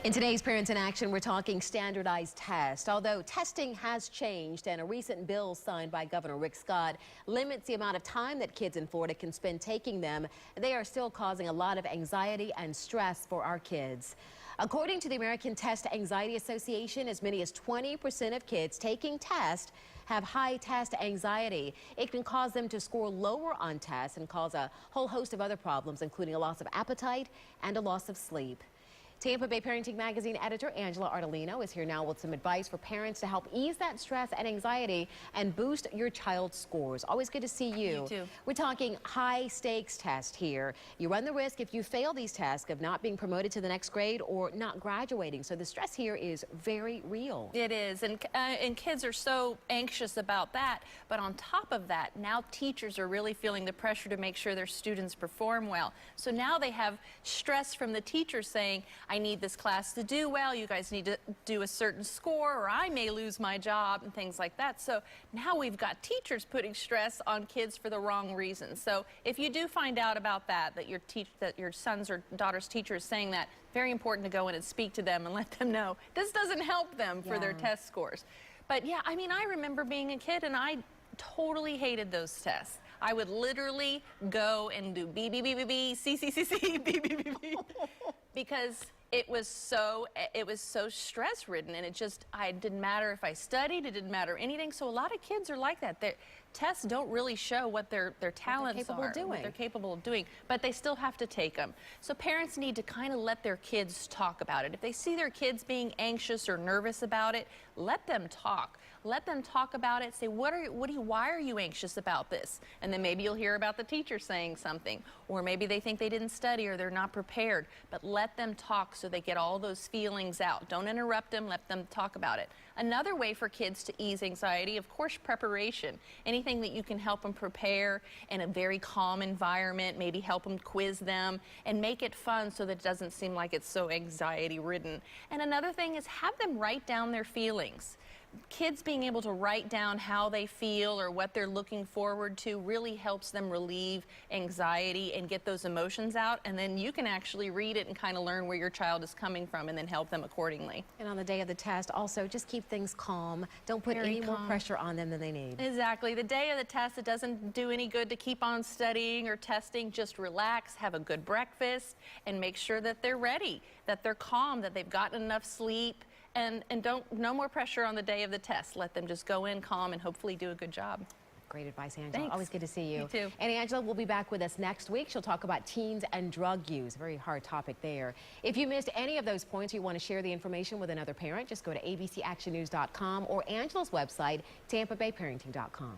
In today's Parents in Action, we're talking standardized tests. Although testing has changed and a recent bill signed by Governor Rick Scott limits the amount of time that kids in Florida can spend taking them, they are still causing a lot of anxiety and stress for our kids. According to the American Test Anxiety Association, as many as 20% of kids taking tests have high test anxiety. It can cause them to score lower on tests and cause a whole host of other problems, including a loss of appetite and a loss of sleep. Tampa Bay Parenting Magazine editor Angela Ardolino is here now with some advice for parents to help ease that stress and anxiety and boost your child's scores. Always good to see you. You too. We're talking high stakes test here. You run the risk if you fail these tests of not being promoted to the next grade or not graduating. So the stress here is very real. It is, and kids are so anxious about that. But on top of that, now teachers are really feeling the pressure to make sure their students perform well. So now they have stress from the teachers saying, I need this class to do well, you guys need to do a certain score, or I may lose my job, and things like that. So now we've got teachers putting stress on kids for the wrong reasons. So if you do find out about that your son's or daughter's teacher is saying that, very important to go in and speak to them and let them know this doesn't help them for their test scores. But yeah, I mean, I remember being a kid and I totally hated those tests. I would literally go and do B, B, B, B, B, C, C, C, C, B, B, B, B, because it was so stress-ridden, and it didn't matter if I studied, it didn't matter anything. So a lot of kids are like that. Their tests don't really show what their talents are, what they're capable of doing, but they still have to take them. So parents need to kind of let their kids talk about it. If they see their kids being anxious or nervous about it, let them talk. Let them talk about it. Say, why are you anxious about this? And then maybe you'll hear about the teacher saying something, or maybe they think they didn't study or they're not prepared. But let them talk so they get all those feelings out. Don't interrupt them. Let them talk about it. Another way for kids to ease anxiety, of course, preparation. Anything that you can help them prepare in a very calm environment, maybe help them quiz them and make it fun so that it doesn't seem like it's so anxiety-ridden. And another thing is have them write down their feelings. Kids being able to write down how they feel or what they're looking forward to really helps them relieve anxiety and get those emotions out, and then you can actually read it and kind of learn where your child is coming from and then help them accordingly. And on the day of the test, also just keep things calm. Don't put any more pressure on them than they need. Exactly. The day of the test, it doesn't do any good to keep on studying or testing. Just relax, have a good breakfast, and make sure that they're ready, that they're calm, that they've gotten enough sleep. And no more pressure on the day of the test. Let them just go in calm and hopefully do a good job. Great advice, Angela. Thanks. Always good to see you. You too. And Angela will be back with us next week. She'll talk about teens and drug use. Very hard topic there. If you missed any of those points or you want to share the information with another parent, just go to abcactionnews.com or Angela's website, tampabayparenting.com.